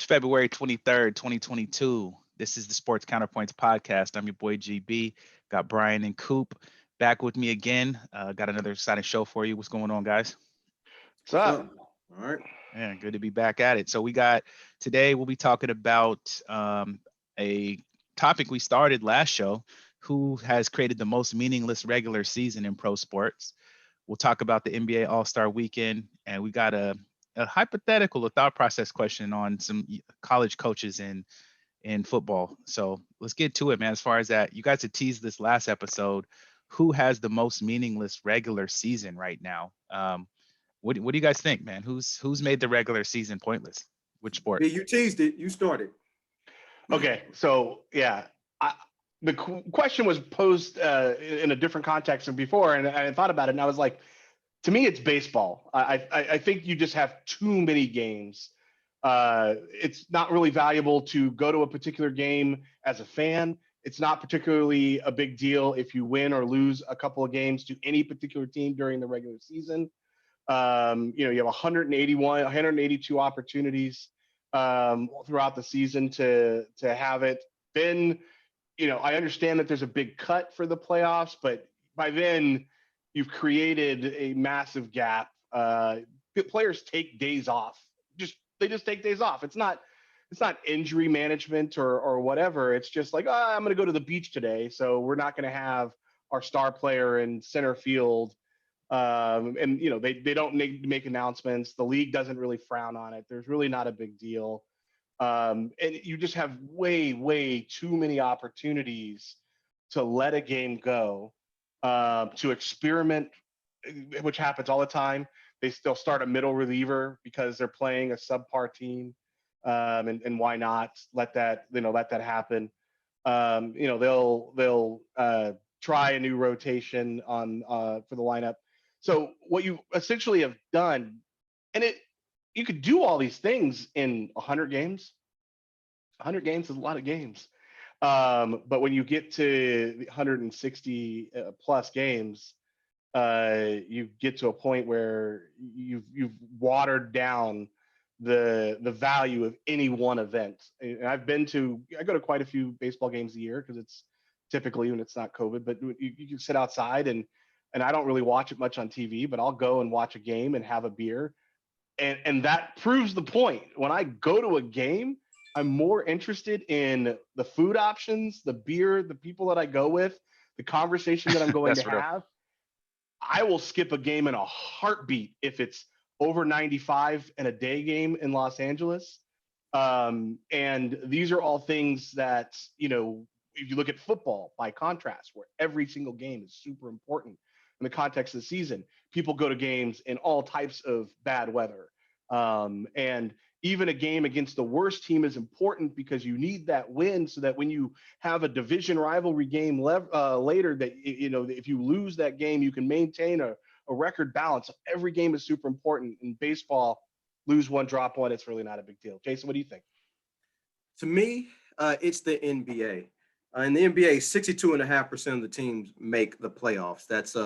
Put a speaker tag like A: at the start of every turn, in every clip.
A: February 23rd, 2022. This is the Sports Counterpoints podcast. I'm your boy GB. Got Brian and Coop back with me again. Got another exciting show for you. What's going on, guys?
B: What's up? All right.
A: Yeah, good to be back at it. So today we'll be talking about a topic we started last show. Who has created the most meaningless regular season in pro sports? We'll talk about the NBA All-Star Weekend, and we got a hypothetical, a thought process question on some college coaches in football. So let's get to it, man. As far as that, you guys had teased this last episode. Who has the most meaningless regular season right now? What do you guys think, man? Who's made the regular season pointless? Which sport?
C: You teased it. You started.
B: Okay, so yeah, the question was posed in a different context than before, and I thought about it, and I was like, to me, it's baseball. I think you just have too many games. It's not really valuable to go to a particular game as a fan. It's not particularly a big deal if you win or lose a couple of games to any particular team during the regular season. You have 182 opportunities throughout the season to have it. Then, I understand that there's a big cut for the playoffs, but by then you've created a massive gap. Players take days off. They just take days off. It's not injury management or whatever. It's just like, I'm going to go to the beach today, so we're not going to have our star player in center field. And they don't need to make announcements. The league doesn't really frown on it. There's really not a big deal. And you just have way too many opportunities to let a game go, to experiment, which happens all the time. They still start a middle reliever because they're playing a subpar team. And why not let that happen? They'll try a new rotation for the lineup. So what you essentially have done, and you could do all these things in 100 games. 100 games is a lot of games. But when you get to 160 plus games, you get to a point where you've watered down the value of any one event. And I go to quite a few baseball games a year because it's typically when it's not COVID, but you can sit outside and I don't really watch it much on TV, but I'll go and watch a game and have a beer. And that proves the point. When I go to a game, I'm more interested in the food options, the beer, the people that I go with, the conversation that I'm going to have. I will skip a game in a heartbeat if it's over 95 and a day game in Los Angeles. And these are all things that, if you look at football by contrast, where every single game is super important in the context of the season, people go to games in all types of bad weather. And even a game against the worst team is important because you need that win so that when you have a division rivalry game later, that, if you lose that game, you can maintain a record balance. Every game is super important. In baseball, lose one, drop one, it's really not a big deal. Jason, what do you think?
C: To me, it's the NBA. In the NBA, 62.5% of the teams make the playoffs. That's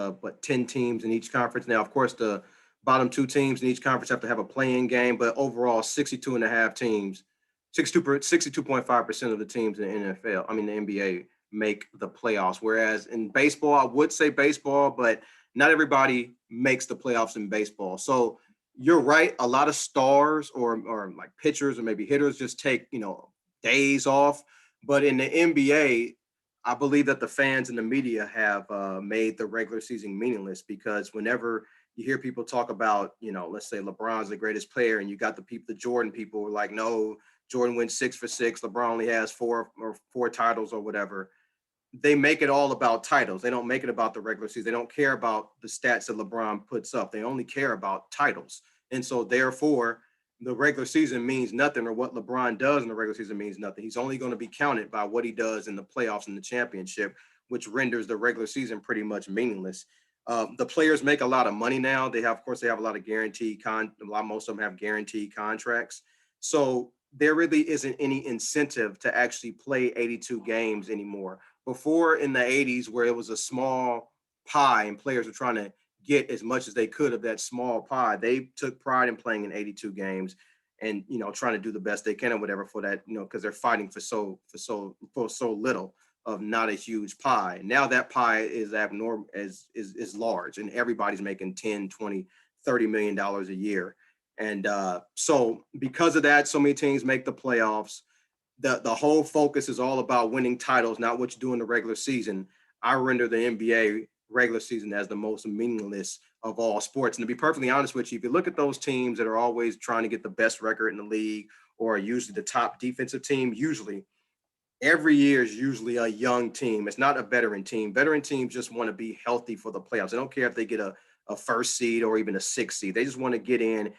C: 10 teams in each conference. Now, of course, the bottom two teams in each conference have to have a play-in game, but overall, 62.5 teams, 62.5% of the teams in the the NBA make the playoffs. Whereas in baseball, I would say baseball, but not everybody makes the playoffs in baseball. So you're right. A lot of stars or like pitchers or maybe hitters just take, days off. But in the NBA, I believe that the fans and the media have made the regular season meaningless because whenever you hear people talk about, let's say LeBron's the greatest player and you got the Jordan people were like, no, Jordan went 6 for 6. LeBron only has four titles or whatever. They make it all about titles. They don't make it about the regular season. They don't care about the stats that LeBron puts up. They only care about titles. And so therefore, the regular season means nothing, or what LeBron does in the regular season means nothing. He's only going to be counted by what he does in the playoffs and the championship, which renders the regular season pretty much meaningless. The players make a lot of money now. They have a lot of most of them have guaranteed contracts. So there really isn't any incentive to actually play 82 games anymore. Before in the 80s, where it was a small pie and players were trying to get as much as they could of that small pie, they took pride in playing in 82 games. and trying to do the best they can or whatever for that, because they're fighting for so little of not a huge pie. Now that pie is abnormal, is large, and everybody's making 10, 20, $30 million a year. And so because of that, so many teams make the playoffs. The whole focus is all about winning titles, not what you do in the regular season. I render the NBA regular season as the most meaningless of all sports. And to be perfectly honest with you, if you look at those teams that are always trying to get the best record in the league, or usually the top defensive team, usually every year is usually a young team. It's not a veteran team. Veteran teams just want to be healthy for the playoffs. They don't care if they get a first seed or even a sixth seed. They just want to get in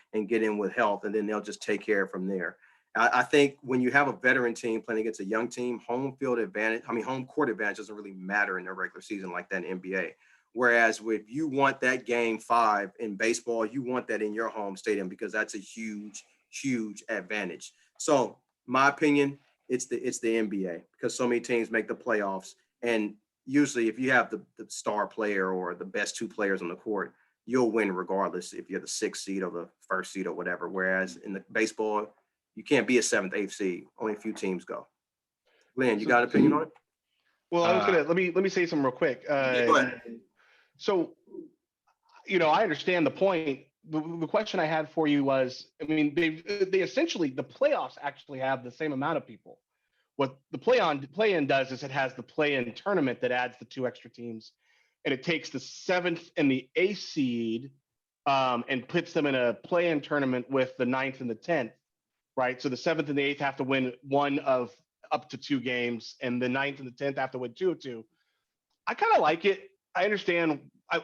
C: with health, and then they'll just take care from there. I think when you have a veteran team playing against a young team, home court advantage doesn't really matter in the regular season like that in NBA. Whereas if you want that game 5 in baseball, you want that in your home stadium, because that's a huge, huge advantage. So my opinion, it's the NBA, because so many teams make the playoffs. And usually if you have the star player or the best 2 players on the court, you'll win regardless if you're the 6th seed or the 1st seed or whatever. Whereas in the baseball, you can't be a 7th, 8th seed. Only a few teams go. Glenn, you got an opinion on it?
B: Well, I was gonna let me say something real quick.
C: Yeah, go ahead.
B: So, I understand the point. The question I had for you was, I mean, they essentially, the playoffs actually have the same amount of people. What the play-in does is it has the play-in tournament that adds the 2 extra teams, and it takes the 7th and the 8th seed and puts them in a play-in tournament with the 9th and the 10th. Right. So the 7th and the 8th have to win one of up to 2 games, and the 9th and the 10th have to win 2 of 2. I kind of like it. I understand. If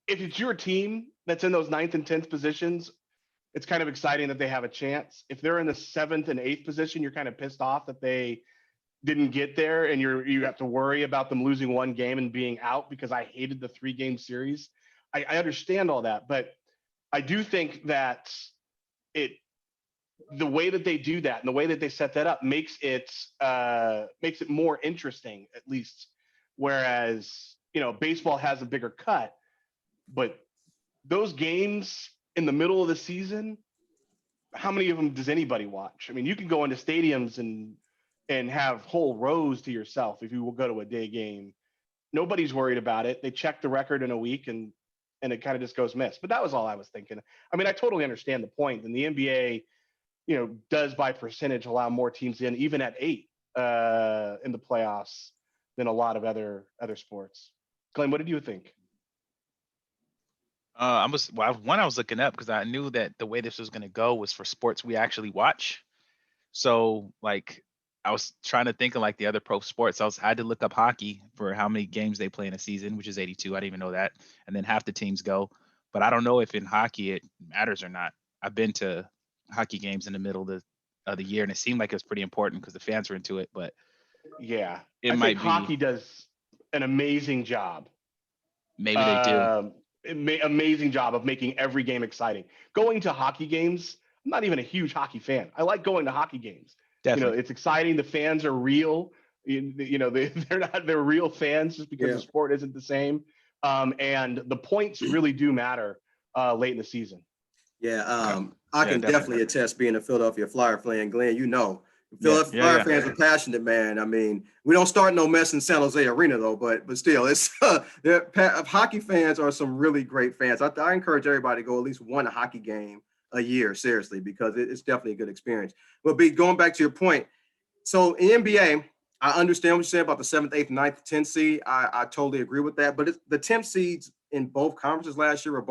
B: it's your team that's in those 9th and 10th positions, it's kind of exciting that they have a chance. If they're in the 7th and 8th position, you're kind of pissed off that they didn't get there, and you have to worry about them losing one game and being out, because I hated the 3-game series. I understand all that, but I do think that the way that they do that and the way that they set that up makes it more interesting, at least. Whereas, baseball has a bigger cut, but those games in the middle of the season, how many of them does anybody watch? I mean, you can go into stadiums and have whole rows to yourself if you will go to a day game. Nobody's worried about it. They check the record in a week, and it kind of just goes miss. But that was all I was thinking. I mean, I totally understand the point. And the NBA, does by percentage allow more teams in, even at 8 in the playoffs, than a lot of other sports. Glenn, what did you think?
A: I was looking up because I knew that the way this was going to go was for sports we actually watch. So like I was trying to think of like the other pro sports. I had to look up hockey for how many games they play in a season, which is 82. I didn't even know that. And then half the teams go, but I don't know if in hockey it matters or not. I've been to hockey games in the middle of the year, and it seemed like it was pretty important because the fans were into it. But
B: Yeah,
A: it
B: I
A: might
B: think
A: be
B: hockey does an amazing job.
A: maybe they do.
B: Amazing job of making every game exciting. Going to hockey games, I'm not even a huge hockey fan. I like going to hockey games.
A: Definitely.
B: It's exciting. The fans are real. They're real fans just because
C: Yeah.
B: the sport isn't the same. And the points really do matter late in the season.
C: Yeah, I
A: Yeah,
C: can
A: definitely.
C: definitely attest being a Philadelphia Flyer fan. Glenn,
B: Yeah.
C: Philadelphia Flyer fans are passionate, man. I mean, we don't start no mess in San Jose Arena though, but still, it's hockey fans are some really great fans. I encourage everybody to go at least one hockey game a year, seriously, because it's definitely a good experience. But going back to your point, so in NBA, I understand what you're saying about the 7th, 8th, 9th, 10th seed. I totally agree with that. But the 10th seeds in both conferences last year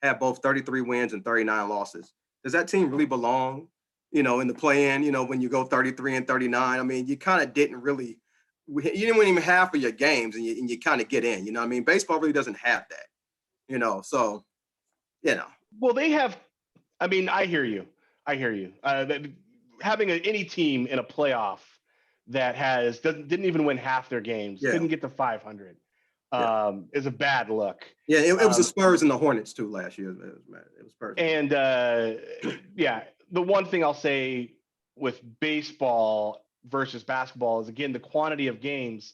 C: have both 33 wins and 39 losses. Does that team really belong, in the play-in, when you go 33 and 39? I mean, you kind of didn't win even half of your games, and you kind of get in, I mean, baseball really doesn't have that, so,
B: Well, they have. I mean, I hear you. Having any team in a playoff that didn't even win half their games,
C: Yeah.
B: couldn't get to 500, is a bad look.
C: Yeah, it was the Spurs and the Hornets too last year. It was perfect.
B: And the one thing I'll say with baseball versus basketball is, again, the quantity of games.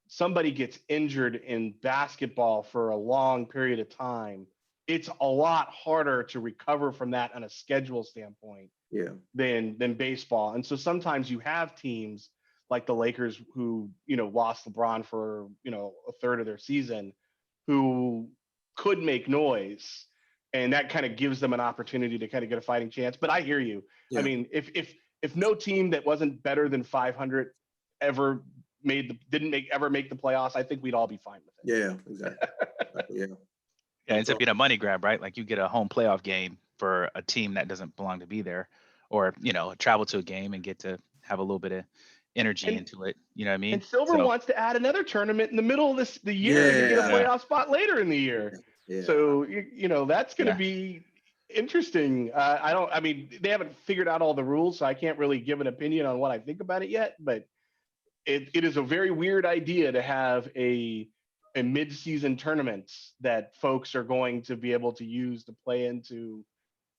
B: Somebody gets injured in basketball for a long period of time, it's a lot harder to recover from that on a schedule standpoint
C: Yeah.
B: than baseball. And so sometimes you have teams like the Lakers who, lost LeBron for, a third of their season, who could make noise, and that kind of gives them an opportunity to kind of get a fighting chance. But I hear you.
C: Yeah.
B: I mean, if no team that wasn't better than 500 ever ever make the playoffs, I think we'd all be fine with it.
C: Yeah, exactly. Yeah.
A: Yeah, it ends up being a money grab, right? Like you get a home playoff game for a team that doesn't belong to be there, or travel to a game and get to have a little bit of energy
B: And
A: into it. You know what I mean?
B: and Silver
A: So
B: wants to add another tournament in the middle of the year to get a
C: Yeah.
A: yeah,
B: playoff spot later in the year.
C: Yeah.
B: So that's going to
A: yeah,
B: be interesting. I mean, they haven't figured out all the rules, so I can't really give an opinion on what I think about it yet. But it is a very weird idea to have a mid-season tournament that folks are going to be able to use to play into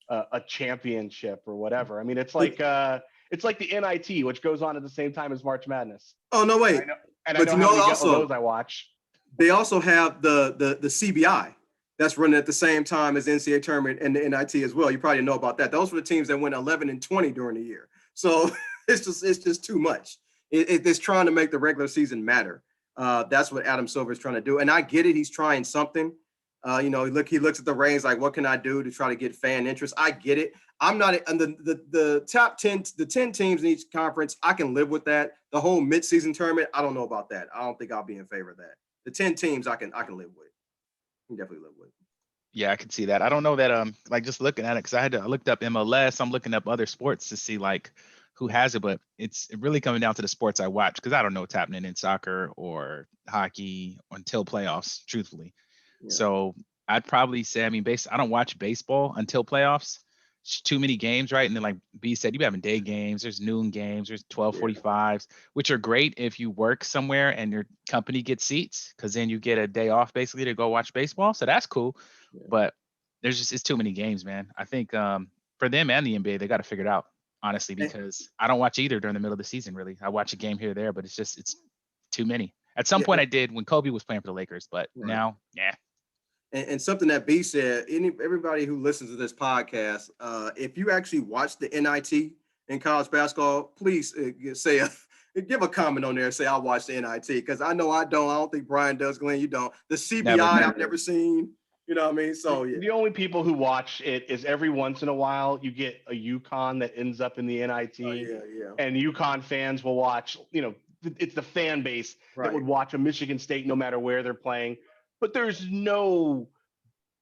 B: a championship or whatever. I mean, it's like the NIT, which goes on at the same time as March Madness.
C: Oh no, wait.
B: I
C: But
B: know how many of
C: also
B: those I watch.
C: they also have the CBI that's running at the same time as the NCAA tournament and the NIT as well. You probably know about that. Those were the teams that went 11 and 20 during the year. So it's just too much. It's trying to make the regular season matter. That's what Adam Silver is trying to do, and I get it. He's trying something. He looks at the reins like, what can I do to try to get fan interest? I get it. I'm not and the top 10, the 10 teams in each conference. I can live with that. The whole midseason tournament, I don't know about that. I don't think I'll be in favor of that. The 10 teams, I can live with. I can definitely live with.
A: yeah, I can see that. I don't know that like just looking at it, because I looked up MLS. I'm looking up other sports to see like who has it, but it's really coming down to the sports I watch, because I don't know what's happening in soccer or hockey until playoffs, truthfully.
C: Yeah.
A: So I'd probably say, I mean, I don't watch baseball until playoffs. It's too many games, right? And then like B said, you having day games, there's noon games, there's 12:45s, which are great if you work somewhere and your company gets seats, because then you get a day off basically to go watch baseball. So that's cool.
C: Yeah.
A: But it's too many games, man. I think for them and the NBA, they got to figure it out, honestly, because I don't watch either during the middle of the season, really. I watch a game here or there, but it's too many. At some point I did when Kobe was playing for the Lakers, but now, yeah.
C: And something that B said, everybody who listens to this podcast, if you actually watch the NIT in college basketball, please give a comment on there and say, I watched the NIT, because I know I don't. I don't think Brian does. Glenn, you don't. The CBI, I've never seen. You know what I mean? So yeah.
B: The only people who watch it is every once in a while you get a UConn that ends up in the NIT.
C: Oh, yeah.
B: And UConn fans will watch, it's the fan base that would watch a Michigan State no matter where they're playing. But there's no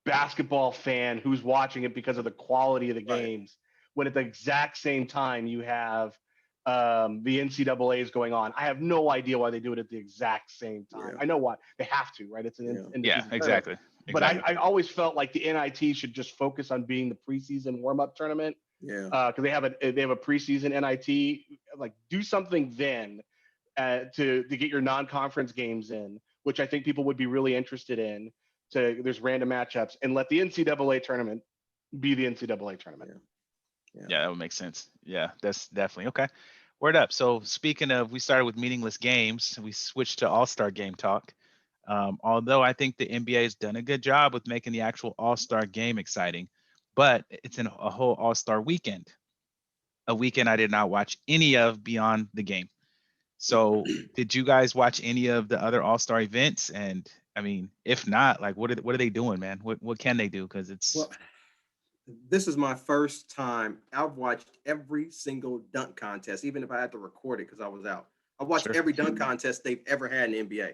B: basketball fan who's watching it because of the quality of the games, when at the exact same time you have the NCAA is going on. I have no idea why they do it at the exact same time. I know why they have to, right? It's an
A: Exactly.
B: But I always felt like the NIT should just focus on being the preseason warm-up tournament.
C: Yeah.
B: Because they have a preseason NIT. Like, do something then to get your non-conference games in, which I think people would be really interested in. There's random matchups, and let the NCAA tournament be the NCAA tournament.
A: Yeah, that would make sense. Yeah, that's definitely okay. Word up. So speaking of, we started with meaningless games, we switched to All-Star game talk. Although I think the NBA has done a good job with making the actual All-Star game exciting, but it's in a whole All-Star weekend, a weekend I did not watch any of beyond the game. So did you guys watch any of the other All-Star events? And I mean, if not, like, what are they doing, man? What can they do? Because
C: this is my first time. I've watched every single dunk contest, even if I had to record it because I was out. I watched every dunk contest they've ever had in the NBA.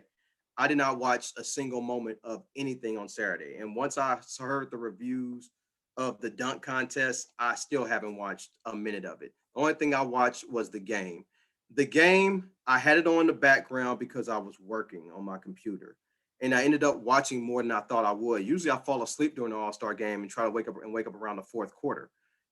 C: I did not watch a single moment of anything on Saturday. And once I heard the reviews of the dunk contest, I still haven't watched a minute of it. The only thing I watched was the game. The game, I had it on in the background because I was working on my computer. And I ended up watching more than I thought I would. Usually I fall asleep during the All-Star game and try to wake up around the fourth quarter.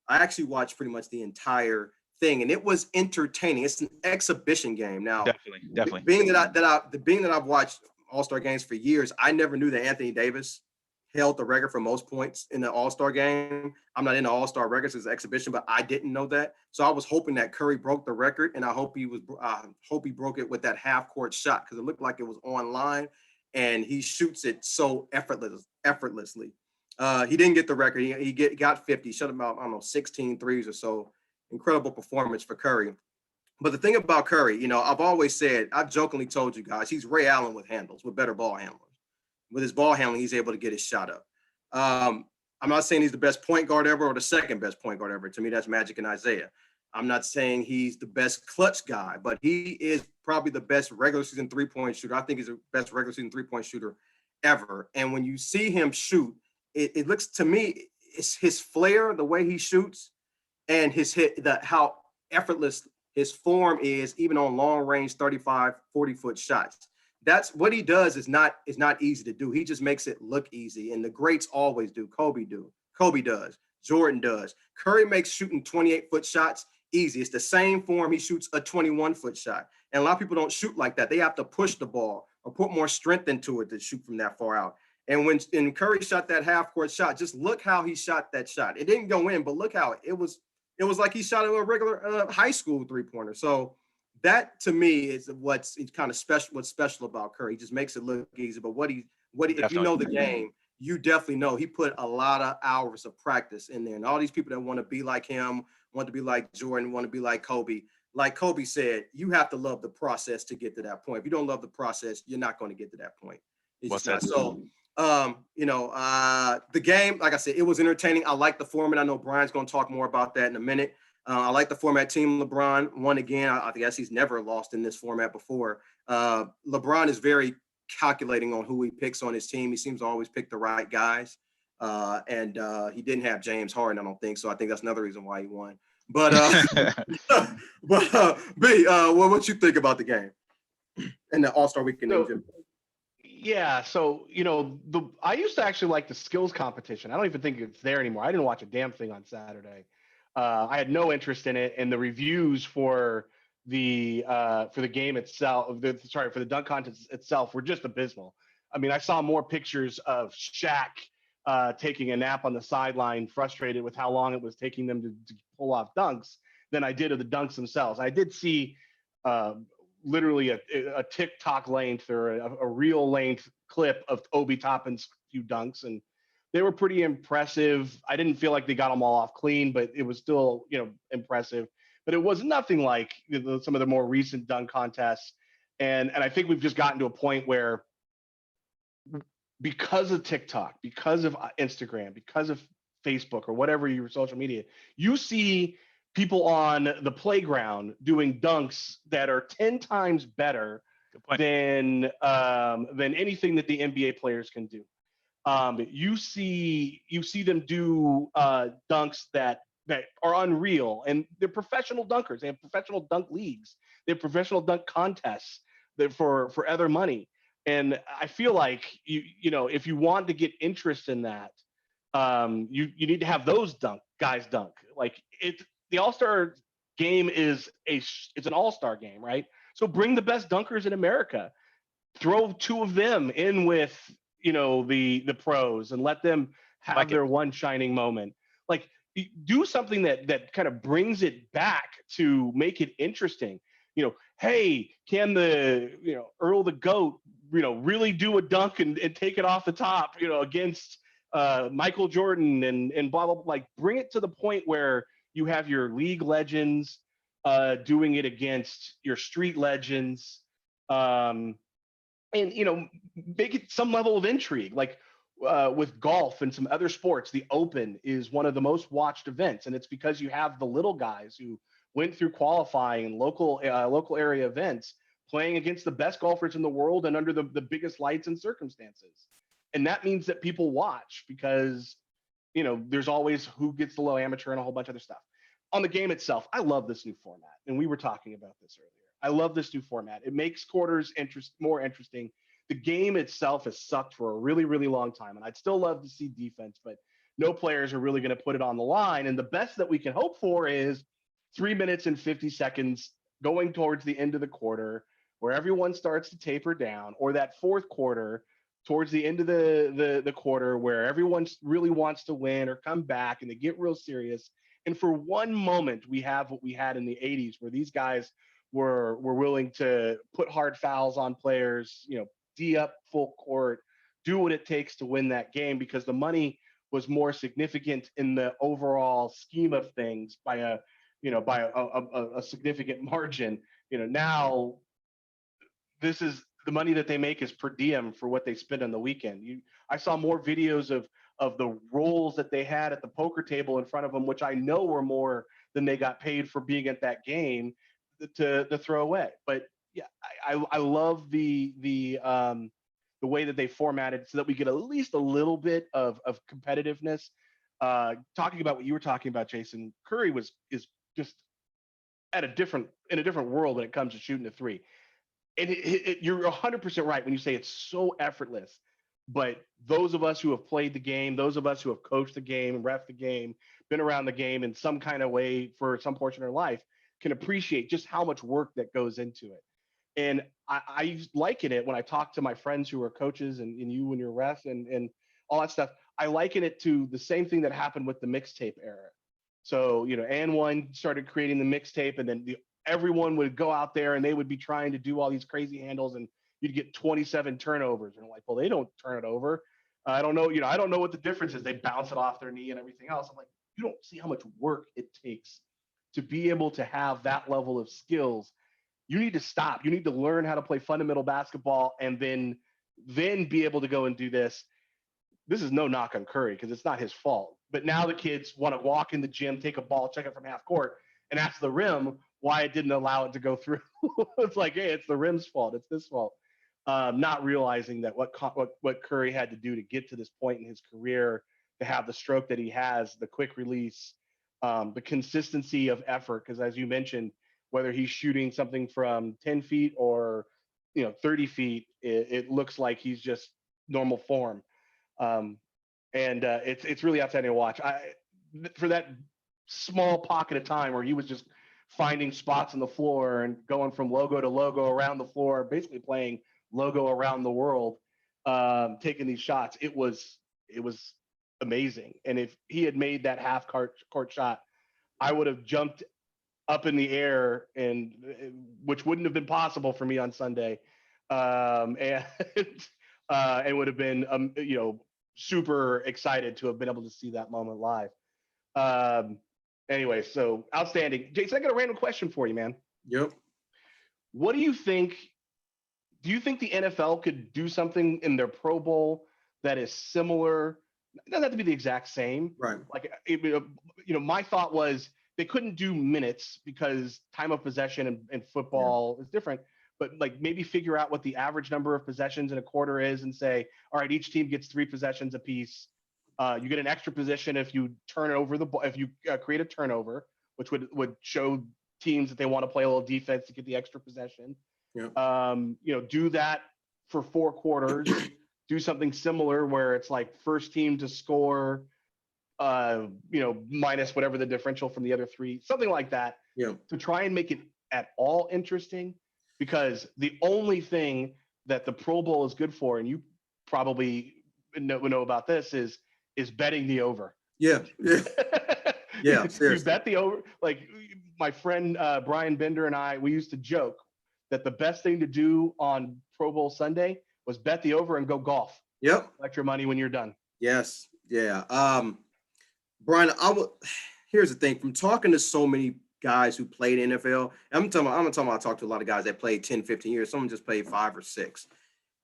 C: I actually watched pretty much the entire thing, and it was entertaining. It's an exhibition game. Now,
A: definitely.
C: Being that I've watched All-Star games for years, I never knew that Anthony Davis held the record for most points in the All-Star game. I'm not in the All-Star records as an exhibition, but I didn't know that. So I was hoping that Curry broke the record, and I hope he broke it with that half-court shot, because it looked like it was online, and he shoots it so effortlessly. He didn't get the record. Got 50, shut him out, I don't know, 16 threes or so. Incredible performance for Curry. But the thing about Curry, I've always said, I've jokingly told you guys, he's Ray Allen with handles, with better ball handlers. With his ball handling, he's able to get his shot up. I'm not saying he's the best point guard ever or the second best point guard ever. To me, that's Magic and Isaiah. I'm not saying he's the best clutch guy, but he is probably the best regular season three-point shooter. I think he's the best regular season three-point shooter ever. And when you see him shoot, it looks to me, it's his flair, the way he shoots, and his hit, how effortless his form is, even on long range 35, 40-foot shots. That's what he does is not easy to do. He just makes it look easy. And the greats always do. Kobe does. Jordan does. Curry makes shooting 28-foot shots easy. It's the same form he shoots a 21-foot shot. And a lot of people don't shoot like that. They have to push the ball or put more strength into it to shoot from that far out. And when Curry shot that half-court shot, just look how he shot that shot. It didn't go in, but look how it was like he shot a regular high school three-pointer. So that to me is what's kind of special. What's special about Curry? He just makes it look easy. But if you know the game, you definitely know he put a lot of hours of practice in there. And all these people that want to be like him, want to be like Jordan, want to be like Kobe. Like Kobe said, you have to love the process to get to that point. If you don't love the process, you're not going to get to that point. It's just not. So, the game, like I said, it was entertaining. I like the format. I know Brian's going to talk more about that in a minute. I like the format. Team LeBron won again. I guess he's never lost in this format before. LeBron is very calculating on who he picks on his team. He seems to always pick the right guys. And he didn't have James Harden, I don't think. So I think that's another reason why he won. But B, what you think about the game and the All-Star Weekend?
B: Yeah, so I used to actually like the skills competition. I don't even think it's there anymore. I didn't watch a damn thing on Saturday. I had no interest in it, and the reviews for the game itself, for the dunk contest itself, were just abysmal. I mean, I saw more pictures of Shaq taking a nap on the sideline, frustrated with how long it was taking them to pull off dunks, than I did of the dunks themselves. I did see literally a TikTok length or a real length clip of Obi Toppin's few dunks, and they were pretty impressive. I didn't feel like they got them all off clean, but it was still, impressive. But it was nothing like some of the more recent dunk contests. And I think we've just gotten to a point where, because of TikTok, because of Instagram, because of Facebook or whatever your social media, you see people on the playground doing dunks that are 10 times better than anything that the NBA players can do. You see them do dunks that are unreal, and they're professional dunkers. They have professional dunk leagues. They have professional dunk contests that for other money. And I feel like if you want to get interest in that, you need to have those guys dunk. Like the All-Star game it's an All-Star game, right? So bring the best dunkers in America. Throw two of them in with the pros and let them have their one shining moment. Like, do something that kind of brings it back to make it interesting. Hey, can the Earl the GOAT really do a dunk and take it off the top against Michael Jordan and blah blah blah. Like, bring it to the point where you have your league legends doing it against your street legends. And make it some level of intrigue. Like with golf and some other sports, the Open is one of the most watched events, and it's because you have the little guys who went through qualifying and local area events playing against the best golfers in the world and under the biggest lights and circumstances. And that means that people watch because there's always who gets the low amateur and a whole bunch of other stuff. On the game itself, I love this new format, and we were talking about this earlier. I love this new format. It makes quarters more interesting. The game itself has sucked for a really, really long time, and I'd still love to see defense, but no players are really going to put it on the line. And the best that we can hope for is 3 minutes and 50 seconds going towards the end of the quarter where everyone starts to taper down, or that fourth quarter towards the end of the quarter where everyone really wants to win or come back and they get real serious. And for one moment, we have what we had in the 80s where these guys were willing to put hard fouls on players, D up full court, do what it takes to win that game, because the money was more significant in the overall scheme of things by a significant margin. Now this is the money that they make is per diem for what they spend on the weekend. I saw more videos of the rolls that they had at the poker table in front of them, which I know were more than they got paid for being at that game to throw away. But yeah, I love the way that they formatted so that we get at least a little bit of competitiveness. Talking about what you were talking about, Jason, Curry is just in a different world when it comes to shooting a three. And you're 100% right when you say it's so effortless. But those of us who have played the game, those of us who have coached the game, ref the game, been around the game in some kind of way for some portion of their life, can appreciate just how much work that goes into it. And I liken it when I talk to my friends who are coaches and you and your refs and all that stuff. I liken it to the same thing that happened with the mixtape era. So, And1 started creating the mixtape, and then everyone would go out there and they would be trying to do all these crazy handles, and you'd get 27 turnovers. And I'm like, well, they don't turn it over. I don't know. I don't know what the difference is. They bounce it off their knee and everything else. I'm like, you don't see how much work it takes to be able to have that level of skills. You need to stop. You need to learn how to play fundamental basketball and then be able to go and do this. This is no knock on Curry because it's not his fault. But now the kids want to walk in the gym, take a ball, check it from half court, and ask the rim why it didn't allow it to go through. It's like, hey, it's the rim's fault. It's this fault. Not realizing that what Curry had to do to get to this point in his career, to have the stroke that he has, the quick release, the consistency of effort. Because as you mentioned, whether he's shooting something from 10 feet or 30 feet, it looks like he's just normal form. It's really outstanding to watch. For that small pocket of time where he was just finding spots on the floor and going from logo to logo around the floor, basically playing logo around the world, taking these shots, it was amazing. And if he had made that half court shot, I would have jumped up in the air, and which wouldn't have been possible for me on Sunday, and would have been super excited to have been able to see that moment live. Anyway, so outstanding. Jason, I got a random question for you, man.
C: Yep.
B: What do you think? Do you think the NFL could do something in their Pro Bowl that is similar? It doesn't have to be the exact same.
C: Right.
B: Like, my thought was they couldn't do minutes because time of possession in football is different. But like maybe figure out what the average number of possessions in a quarter is and say, all right, each team gets 3 possessions apiece. You get an extra position if you turn over the ball, if you create a turnover, which would show teams that they want to play a little defense to get the extra possession.
C: Yeah.
B: Do that for 4 quarters. Do something similar where it's like first team to score, minus whatever the differential from the other 3, something like that.
C: Yeah.
B: To try and make it at all interesting, because the only thing that the Pro Bowl is good for, and you probably know about this, is betting the over.
C: Yeah. Yeah.
B: You bet the over. Like my friend Brian Bender and I, we used to joke that the best thing to do on Pro Bowl Sunday was bet the over and go golf.
C: Yep.
B: Collect your money when you're done.
C: Yes. Yeah. Brian, here's the thing. From talking to so many guys who played NFL, I talked to a lot of guys that played 10, 15 years. Someone just played 5 or 6.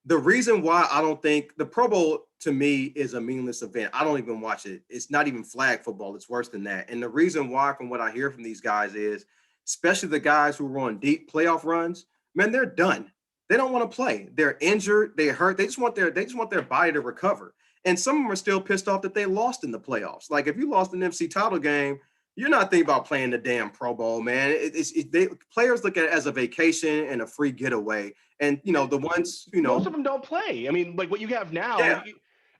C: The reason why I don't think the Pro Bowl to me is a meaningless event, I don't even watch it. It's not even flag football. It's worse than that. And the reason why, from what I hear from these guys, is especially the guys who were on deep playoff runs, man, they're done. They don't want to play. They're injured. They're hurt. They just want their body to recover. And some of them are still pissed off that they lost in the playoffs. Like if you lost an NFC title game, you're not thinking about playing the damn Pro Bowl, man. Players look at it as a vacation and a free getaway. And, the ones,
B: most of them don't play. I mean, like what you have now.
C: Yeah.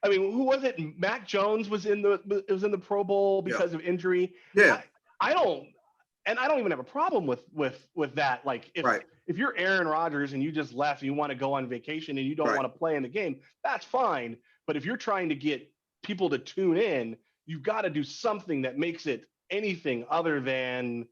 B: I mean, who was it? Mac Jones was in the Pro Bowl because of injury.
C: Yeah.
B: I don't even have a problem with that. Like if you're Aaron Rodgers and you just left and you want to go on vacation and you don't want to play in the game, that's fine. But if you're trying to get people to tune in, you've got to do something that makes it anything other than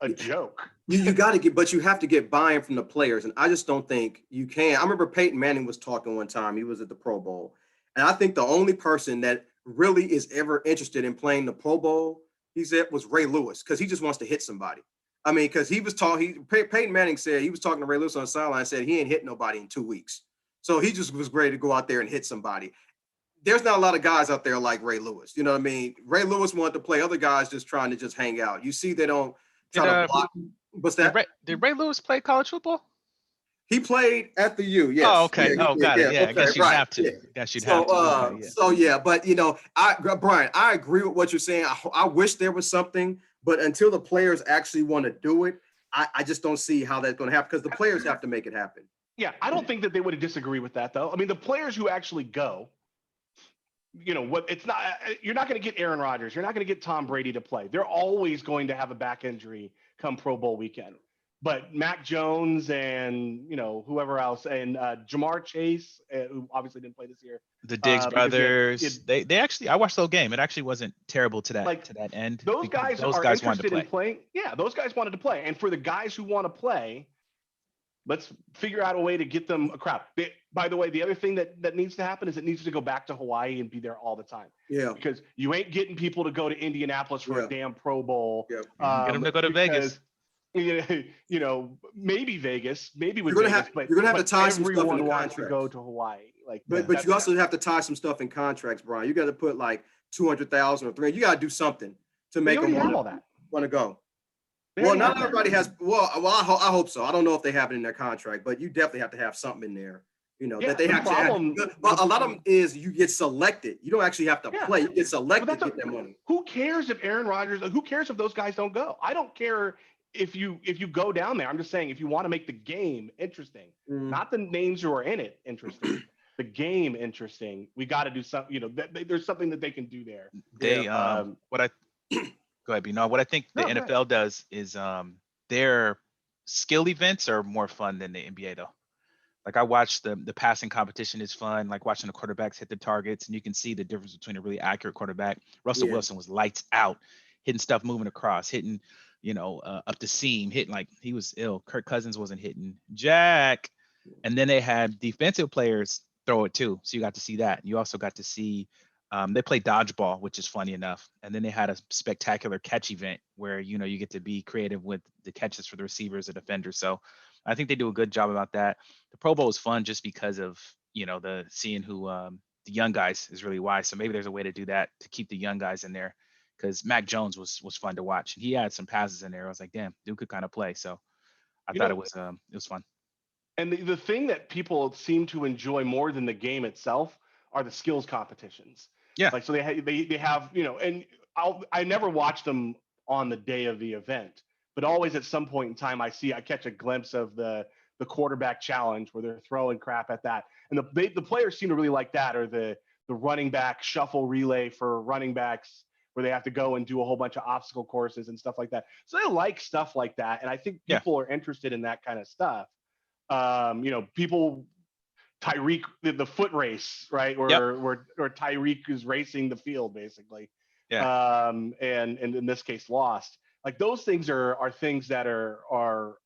B: a joke.
C: You got to but you have to get buy-in from the players. And I just don't think you can. I remember Peyton Manning was talking one time. He was at the Pro Bowl. And I think the only person that really is ever interested in playing the Pro Bowl, he said, was Ray Lewis, because he just wants to hit somebody. I mean, because he was talking, Peyton Manning said he was talking to Ray Lewis on the sideline, said he ain't hit nobody in 2 weeks. So he just was ready to go out there and hit somebody. There's not a lot of guys out there like Ray Lewis. You know what I mean? Ray Lewis wanted to play, other guys just trying to just hang out. You see, they don't try to block. What's that?
A: Did Ray Lewis play college football?
C: He played at the U, yes.
A: Oh, okay.
C: Yeah,
A: Got it. Yeah,
C: okay,
A: I guess you'd
C: right.
A: have to.
C: Yeah.
A: I guess you'd have to. Okay, yeah.
C: So yeah, but Brian, I agree with what you're saying. I wish there was something, but until the players actually want to do it, I just don't see how that's going to happen, because the players have to make it happen.
B: Yeah, I don't think that they would disagree with that, though. I mean, the players who actually go, it's not, you're not going to get Aaron Rodgers, you're not going to get Tom Brady to play. They're always going to have a back injury come Pro Bowl weekend. But Mac Jones and whoever else, and Jamar Chase, who obviously didn't play this year.
A: The Diggs brothers, they actually, I watched the whole game. It actually wasn't terrible to that end.
B: Those guys are interested in playing. Yeah, those guys wanted to play, and for the guys who want to play, let's figure out a way to get them a crowd. By the way, the other thing that needs to happen is it needs to go back to Hawaii and be there all the time.
C: Yeah.
B: Because you ain't getting people to go to Indianapolis for a damn Pro Bowl.
A: Yeah. Get them to go to Vegas.
B: Maybe Vegas, maybe
C: you're gonna have to tie some stuff in the
B: everyone wants to
C: contracts.
B: go to Hawaii.
C: But you also have to tie some stuff in contracts, Brian. You got to put like 200,000 or 300. You got to do something to make them want to go. Well, not everybody has. Well, I hope so. I don't know if they have it in their contract, but you definitely have to have something in there. That they have to have. But a lot of them is you get selected. You don't actually have to play. You get selected to get that money.
B: Who cares if Aaron Rodgers? Who cares if those guys don't go? I don't care if you go down there. I'm just saying, if you want to make the game interesting, not the names who are in it interesting, the game interesting, we got to do something. There's something that they can do there.
A: Go ahead, what I think the NFL does is their skill events are more fun than the NBA though. Like, I watch the passing competition is fun, like watching the quarterbacks hit the targets, and you can see the difference between a really accurate quarterback. Russell Wilson was lights out, hitting stuff, moving across, hitting, up the seam, hitting like he was ill. Kirk Cousins wasn't hitting Jack. And then they had defensive players throw it too. So you got to see that. You also got to see they play dodgeball, which is funny enough. And then they had a spectacular catch event where, you get to be creative with the catches for the receivers and defenders. So I think they do a good job about that. The Pro Bowl is fun just because of, the seeing who the young guys is really wise. So maybe there's a way to do that to keep the young guys in there, because Mac Jones was fun to watch. He had some passes in there. I was like, damn, dude could kind of play. So I thought it was fun.
B: And the thing that people seem to enjoy more than the game itself are the skills competitions.
A: Yeah.
B: Like, so they have, and I never watch them on the day of the event, but always at some point in time, I catch a glimpse of the quarterback challenge where they're throwing crap at that. And the players seem to really like that, or the running back shuffle relay for running backs, where they have to go and do a whole bunch of obstacle courses and stuff like that. So they like stuff like that. And I think people are interested in that kind of stuff. People, Tyreek, the foot race, right? Where Tyreek is racing the field, basically. Yeah. And in this case, lost. Like, those things are things that are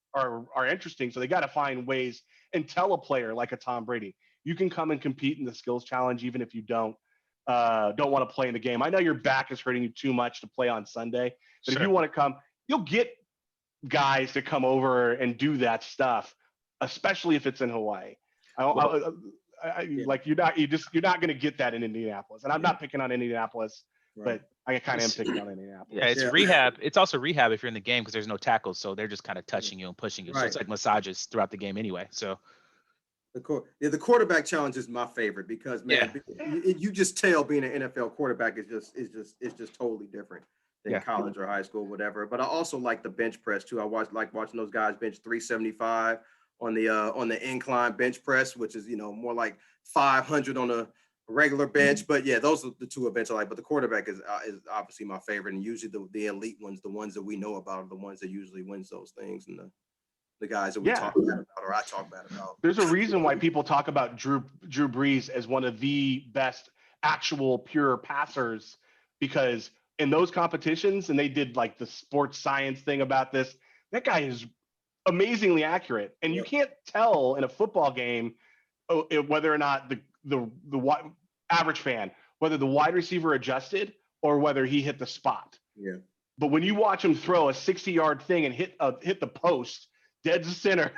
B: interesting. So they got to find ways and tell a player like a Tom Brady, you can come and compete in the skills challenge, even if you don't want to play in the game. I know your back is hurting you too much to play on Sunday, but if you want to come, you'll get guys to come over and do that stuff, especially if it's in Hawaii. Like, you're not going to get that in Indianapolis. And I'm not picking on Indianapolis, but I kind of am picking on Indianapolis.
A: Yeah, it's rehab. It's also rehab if you're in the game, because there's no tackles, so they're just kind of touching you and pushing you. So it's like massages throughout the game anyway. So
C: the quarterback challenge is my favorite, because you just tell being an NFL quarterback is just totally different than college or high school, whatever. But I also like the bench press too. I like watching those guys bench 375 on the incline bench press, which is more like 500 on a regular bench. But yeah, those are the two events I like. But the quarterback is obviously my favorite, and usually the elite ones, the ones that we know about, are the ones that usually wins those things, and the guys that we talk bad about, or I talk bad about.
B: There's a reason why people talk about Drew Brees as one of the best actual pure passers, because in those competitions, and they did like the sports science thing about this, that guy is amazingly accurate. And you can't tell in a football game whether or not the average fan, whether the wide receiver adjusted or whether he hit the spot.
C: Yeah.
B: But when you watch him throw a 60-yard thing and hit the post dead center,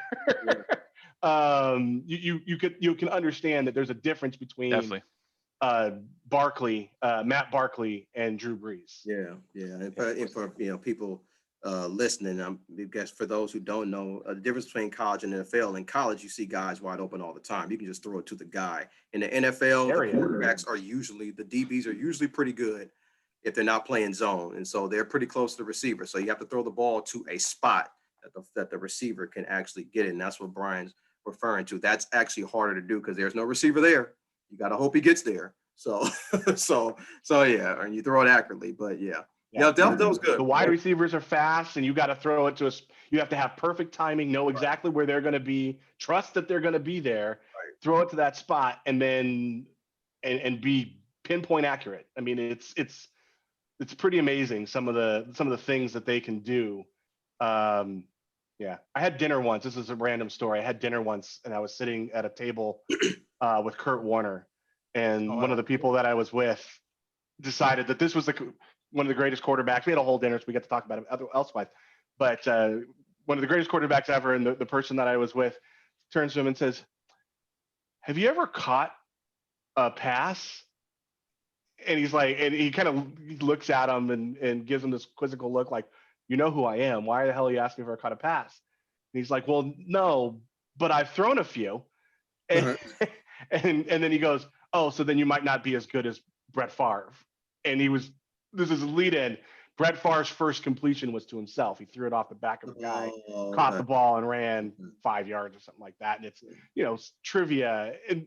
B: you can understand that there's a difference between
A: Definitely.
B: Matt Barkley and Drew Brees.
C: Yeah. And for people listening, I guess for those who don't know, the difference between college and NFL. In college, you see guys wide open all the time. You can just throw it to the guy. In the NFL, the quarterbacks are usually, the DBs are usually pretty good if they're not playing zone, and so they're pretty close to the receiver. So you have to throw the ball to a spot that the receiver can actually get it. And that's what Brian's referring to. That's actually harder to do because there's no receiver there. You got to hope he gets there. So, yeah, and you throw it accurately. But yeah, that was good.
B: The wide receivers are fast, and you got to throw it to us. You have to have perfect timing, know exactly where they're going to be, trust that they're going to be there, throw it to that spot, and then and be pinpoint accurate. I mean, it's pretty amazing some of the things that they can do. Yeah, I had dinner once. This is a random story. I had dinner once, and I was sitting at a table with Kurt Warner, and one of the people that I was with decided that this was one of the greatest quarterbacks. We had a whole dinner, so we got to talk about him elsewise. But one of the greatest quarterbacks ever, and the person that I was with turns to him and says, "Have you ever caught a pass?" And he's like, and he kind of looks at him and gives him this quizzical look, like, "You know who I am. Why the hell are you asking if I caught a pass?" And he's like, "Well, no, but I've thrown a few." And, and then he goes, "Oh, so then you might not be as good as Brett Favre." And this is a lead in. Brett Favre's first completion was to himself. He threw it off the back of a guy, caught the ball and ran 5 yards or something like that. And it's, trivia. And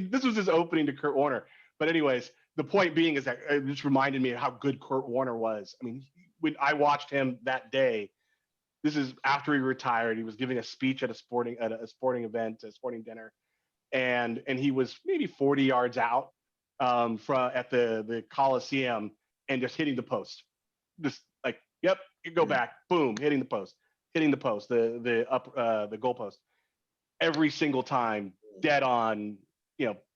B: this was his opening to Kurt Warner. But anyways, the point being is that it just reminded me of how good Kurt Warner was. I mean, when I watched him that day, this is after he retired. He was giving a speech at a sporting event, a sporting dinner, and he was maybe 40 yards out at the Coliseum and just hitting the post. Just like, yep, you go back, boom, hitting the post, the goal post every single time, dead on.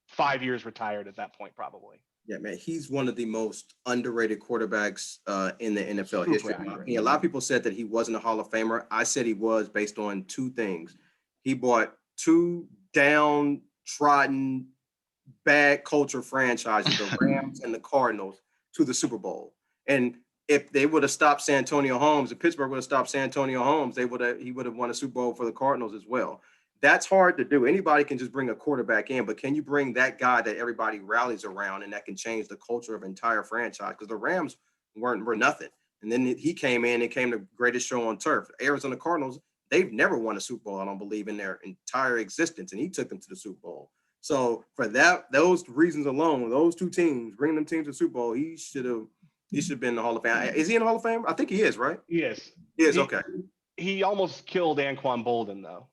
B: 5 years retired at that point, probably.
C: Yeah, man, he's one of the most underrated quarterbacks in the NFL history. A lot of people said that he wasn't a Hall of Famer. I said he was based on two things. He brought two downtrodden, bad culture franchises, the Rams and the Cardinals, to the Super Bowl. And if they would have stopped Santonio Holmes, if Pittsburgh would have stopped Santonio Holmes, he would have won a Super Bowl for the Cardinals as well. That's hard to do. Anybody can just bring a quarterback in, but can you bring that guy that everybody rallies around and that can change the culture of an entire franchise? Because the Rams were nothing. And then he came in and came the greatest show on turf. Arizona Cardinals, they've never won a Super Bowl, I don't believe, in their entire existence. And he took them to the Super Bowl. So for those reasons alone, those two teams, bringing them teams to the Super Bowl, he should have been in the Hall of Fame. Is he in the Hall of Fame? I think he is, right?
B: He is.
C: He is, okay.
B: He almost killed Anquan Bolden, though.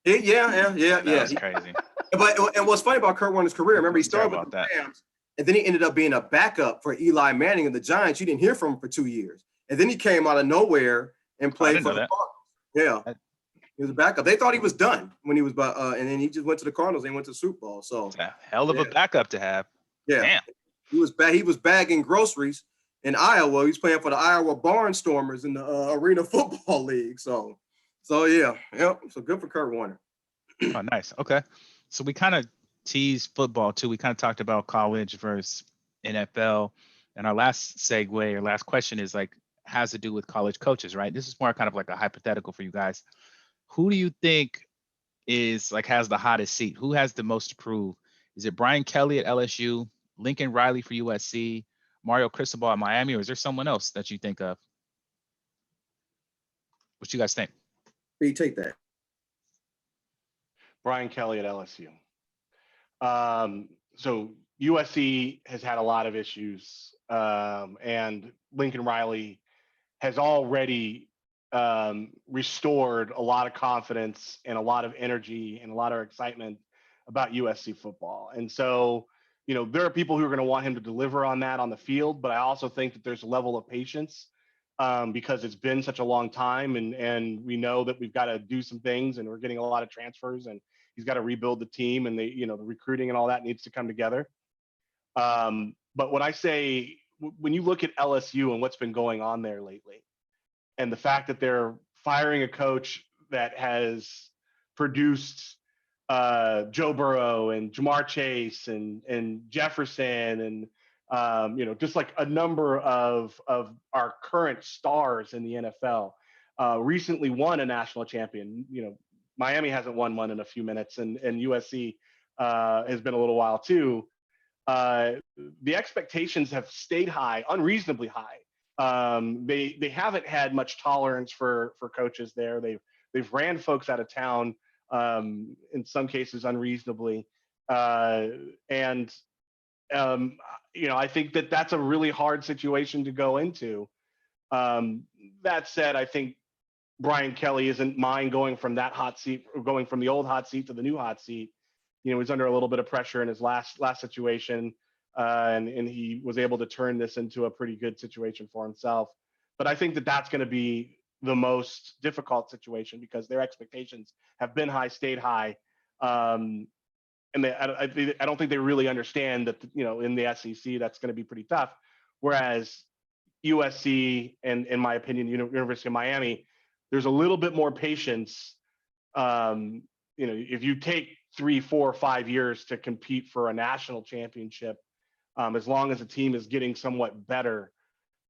C: Yeah.
A: That's crazy.
C: And what's funny about Kurt Warner's career, remember he started with the Rams, and then he ended up being a backup for Eli Manning and the Giants. You didn't hear from him for 2 years. And then he came out of nowhere and played for the Cardinals. Yeah. He was a backup. They thought he was done when he was, and then he just went to the Cardinals and went to the Super Bowl. So
A: it's a hell of a backup to have.
C: Yeah. Damn. He was bagging groceries in Iowa. He was playing for the Iowa Barnstormers in the Arena Football League. So yeah. So good for Kurt Warner.
A: Oh, nice. Okay. So we kind of teased football too. We kind of talked about college versus NFL. And our last segue or last question is has to do with college coaches, right? This is more kind of like a hypothetical for you guys. Who do you think is has the hottest seat? Who has the most to prove? Is it Brian Kelly at LSU, Lincoln Riley for USC, Mario Cristobal at Miami, or is there someone else that you think of? What you guys think?
C: You take that.
B: Brian Kelly at LSU. So USC has had a lot of issues, and Lincoln Riley has already restored a lot of confidence and a lot of energy and a lot of excitement about USC football. And so, there are people who are going to want him to deliver on that on the field, but I also think that there's a level of patience because it's been such a long time, and we know that we've got to do some things, and we're getting a lot of transfers, and he's got to rebuild the team, and the recruiting and all that needs to come together. But when I say, when you look at LSU and what's been going on there lately, and the fact that they're firing a coach that has produced Joe Burrow and Jamar Chase and Jefferson and just like a number of our current stars in the NFL, recently won a national champion. Miami hasn't won one in a few minutes, and USC has been a little while too. The expectations have stayed high, unreasonably high. They haven't had much tolerance for coaches there. They've ran folks out of town, in some cases unreasonably, and I think that that's a really hard situation to go into. That said, I think Brian Kelly isn't mind going from that hot seat, or going from the old hot seat to the new hot seat. He's under a little bit of pressure in his last situation, and he was able to turn this into a pretty good situation for himself. But I think that that's going to be the most difficult situation because their expectations have been high, stayed high, and I don't think they really understand that. In the SEC, that's going to be pretty tough. Whereas USC and, in my opinion, University of Miami, there's a little bit more patience. If you take 3, 4, 5 years to compete for a national championship, as long as the team is getting somewhat better,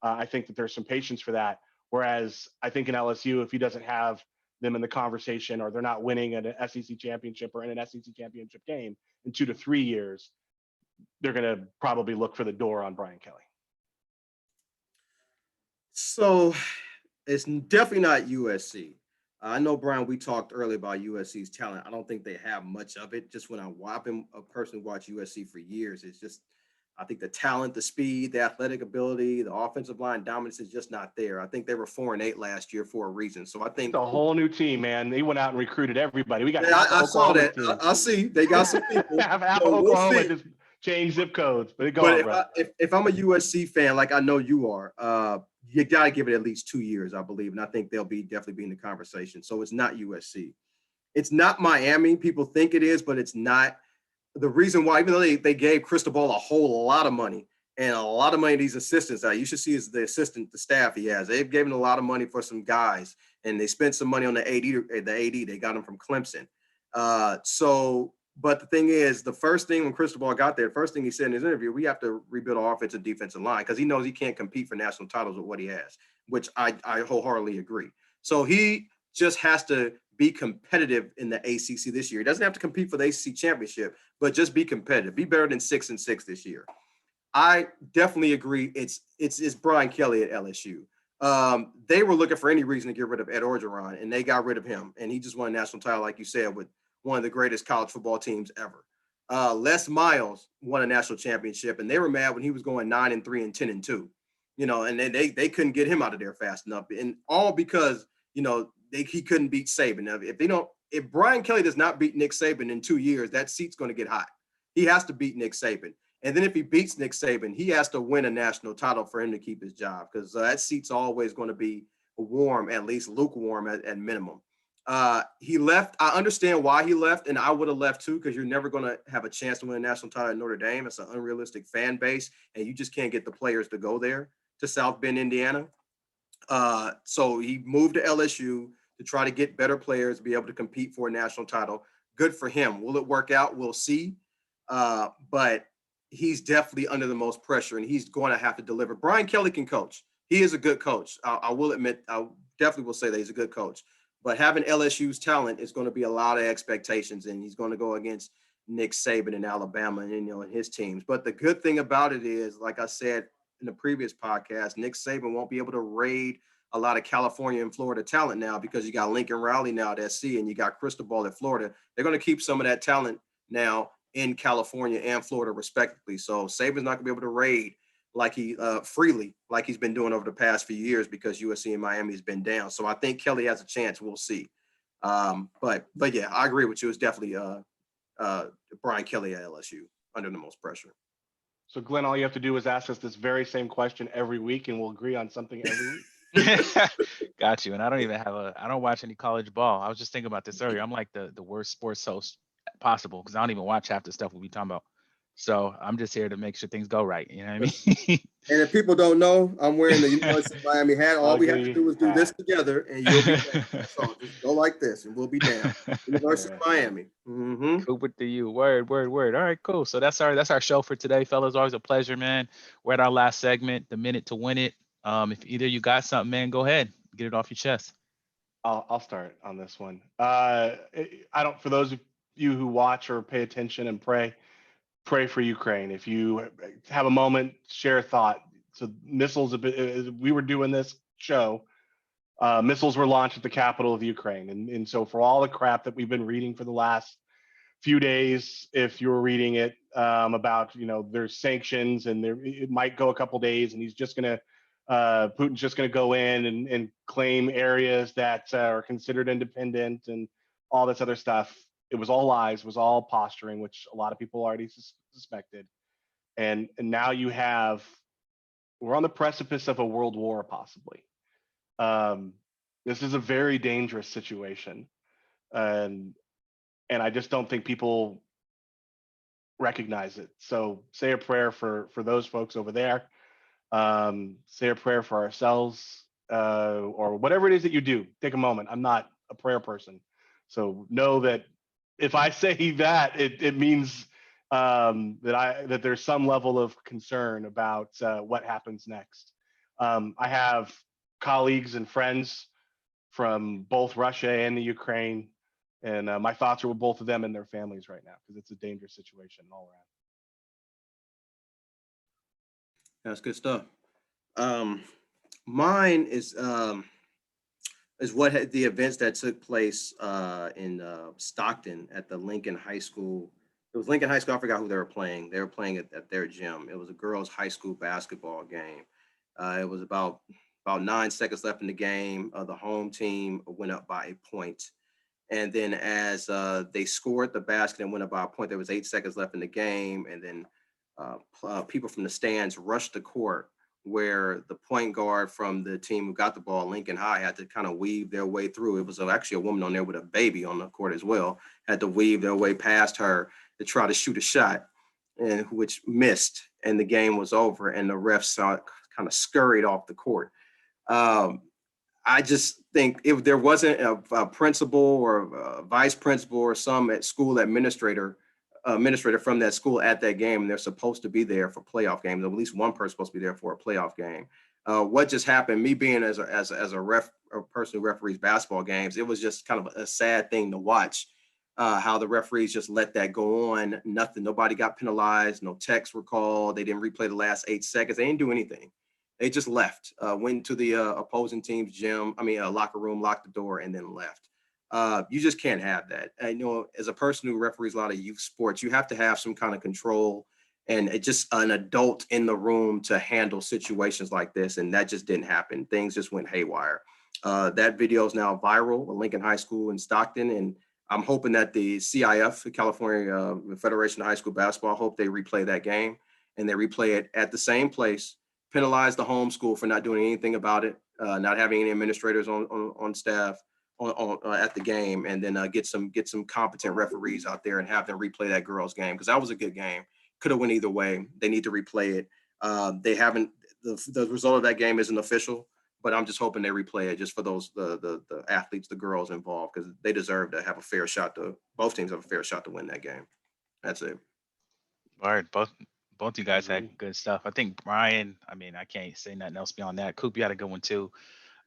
B: I think that there's some patience for that. Whereas I think in LSU, if he doesn't have them in the conversation, or they're not winning an SEC championship or in an SEC championship game in 2 to 3 years, they're going to probably look for the door on Brian Kelly.
C: So it's definitely not USC. I know, Brian, we talked earlier about USC's talent. I don't think they have much of it. Just when I've been a person who watched USC for years, it's just, I think the talent, the speed, the athletic ability, the offensive line dominance is just not there. I think they were 4-8 last year for a reason. So I think
B: it's a whole new team, man. They went out and recruited everybody. We got.
C: Yeah, I saw that. I see they got some people.
B: half of Oklahoma just changed zip codes, but
C: if I'm a USC fan, like I know you are, you got to give it at least 2 years, I believe, and I think they'll definitely be in the conversation. So it's not USC. It's not Miami. People think it is, but it's not. The reason why, even though they gave Cristobal a whole lot of money and a lot of money to these assistants, you should see is the staff he has. They've given a lot of money for some guys, and they spent some money on the AD. They got him from Clemson. But the thing is, the first thing when Cristobal got there, the first thing he said in his interview, we have to rebuild our offensive defensive line because he knows he can't compete for national titles with what he has, which I wholeheartedly agree. So he just has to be competitive in the ACC this year. He doesn't have to compete for the ACC championship, but just be competitive. Be better than 6-6 this year. I definitely agree. It's Brian Kelly at LSU. They were looking for any reason to get rid of Ed Orgeron, and they got rid of him. And he just won a national title, like you said, with one of the greatest college football teams ever. Les Miles won a national championship, and they were mad when he was going 9-3 and 10-2. And they couldn't get him out of there fast enough, and all because he couldn't beat Saban. If Brian Kelly does not beat Nick Saban in 2 years, that seat's going to get hot. He has to beat Nick Saban. And then if he beats Nick Saban, he has to win a national title for him to keep his job, because that seat's always going to be warm, at least lukewarm at minimum. He left. I understand why he left, and I would have left too, because you're never going to have a chance to win a national title at Notre Dame. It's an unrealistic fan base, and you just can't get the players to go there to South Bend, Indiana. So he moved to LSU to try to get better players, be able to compete for a national title. Good for him. Will it work out? We'll see. But he's definitely under the most pressure, and he's going to have to deliver. Brian Kelly can coach. He is a good coach. I will admit, I definitely will say that he's a good coach. But having LSU's talent is going to be a lot of expectations, and he's going to go against Nick Saban in Alabama and his teams. But the good thing about it is, like I said in the previous podcast, Nick Saban won't be able to raid a lot of California and Florida talent now, because you got Lincoln Riley now at SC and you got Cristobal at Florida. They're going to keep some of that talent now in California and Florida respectively. So Saban's not going to be able to raid like freely like he's been doing over the past few years, because USC and Miami has been down. So I think Kelly has a chance. We'll see. But yeah, I agree with you. It's definitely Brian Kelly at LSU under the most pressure.
B: So Glenn, all you have to do is ask us this very same question every week, and we'll agree on something every week.
A: Got you. And I don't watch any college ball. I was just thinking about this earlier. I'm like the worst sports host possible, because I don't even watch half the stuff we'll be talking about. So I'm just here to make sure things go right. You know what I mean?
C: And if people don't know, I'm wearing the University of Miami hat. All we have to do is do this together, and you'll be down. That's all. Just go like this, and we'll be down. University of Miami. Mm-hmm.
A: Cool with you. Word, word, word. All right, cool. So that's our show for today, fellas. Always a pleasure, man. We're at our last segment, the minute to win it. If either you got something, man, go ahead, get it off your chest.
B: I'll start on this one. I don't. For those of you who watch or pay attention and pray for Ukraine. If you have a moment, share a thought. So missiles. We were doing this show. Missiles were launched at the capital of Ukraine, and so for all the crap that we've been reading for the last few days, if you were reading it about there's sanctions and it might go a couple days, and Putin's just gonna go in and claim areas that are considered independent and all this other stuff. It was all lies, was all posturing, which a lot of people already suspected. And now we're on the precipice of a world war, possibly. This is a very dangerous situation, and I just don't think people recognize it. So say a prayer for those folks over there. Say a prayer for ourselves, or whatever it is that you do. Take a moment. I'm not a prayer person, so know that if I say that, it means that there's some level of concern about what happens next. I have colleagues and friends from both Russia and the Ukraine, and my thoughts are with both of them and their families right now, because it's a dangerous situation all around.
C: That's good stuff. Mine is the events that took place in Stockton at the Lincoln High School. It was Lincoln High School. I forgot who they were playing. They were playing at their gym. It was a girls' high school basketball game. It was about 9 seconds left in the game. The home team went up by a point. And then as they scored the basket and went up by a point, there was 8 seconds left in the game. And then people from the stands rushed the court, where the point guard from the team who got the ball, Lincoln High, had to kind of weave their way through. It was actually a woman on there with a baby on the court as well, had to weave their way past her to try to shoot a shot, and which missed, and the game was over, and the refs kind of scurried off the court. I just think if there wasn't a principal or a vice principal or some school administrator from that school at that game, and they're supposed to be there for playoff games, at least one person supposed to be there for a playoff game. What just happened, me being as a person who referees basketball games, it was just kind of a sad thing to watch, how the referees just let that go on. Nobody got penalized, no texts were called, they didn't replay the last 8 seconds, they didn't do anything. They just left, went to the opposing team's locker room, locked the door, and then left. You just can't have that. As a person who referees a lot of youth sports, you have to have some kind of control and just an adult in the room to handle situations like this. And that just didn't happen. Things just went haywire. That video is now viral at Lincoln High School in Stockton. And I'm hoping that the CIF, the California Federation of High School Basketball, I hope they replay that game, and they replay it at the same place, penalize the home school for not doing anything about it, not having any administrators on staff at the game, and then get some competent referees out there and have them replay that girls' game, because that was a good game. Could have went either way. They need to replay it. They haven't. The result of that game isn't official, but I'm just hoping they replay it just for those the athletes, the girls involved, because they deserve to have a fair shot both teams have a fair shot to win that game. That's it.
A: All right, both you guys had good stuff. I think Brian, I can't say nothing else beyond that. Coop, you had a good one too.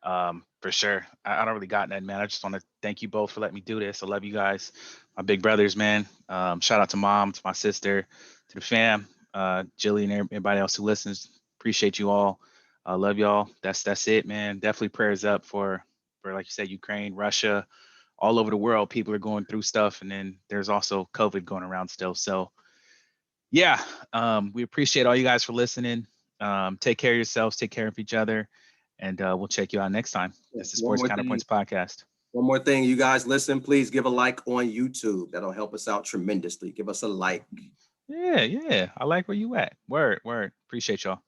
A: For sure. I don't really got that, man. I just want to thank you both for letting me do this. I love you guys, my big brothers, man. Shout out to mom, to my sister, to the fam, Jilly, and everybody else who listens. Appreciate you all. I love y'all. That's it, man. Definitely prayers up for like you said, Ukraine, Russia, all over the world. People are going through stuff, and then there's also COVID going around still. So yeah, we appreciate all you guys for listening. Take care of yourselves, take care of each other, and we'll check you out next time. This is Sports Counterpoints Podcast.
C: One more thing, you guys listen, please give a like on YouTube. That'll help us out tremendously. Give us a like.
A: Yeah. I like where you at. Word. Appreciate y'all.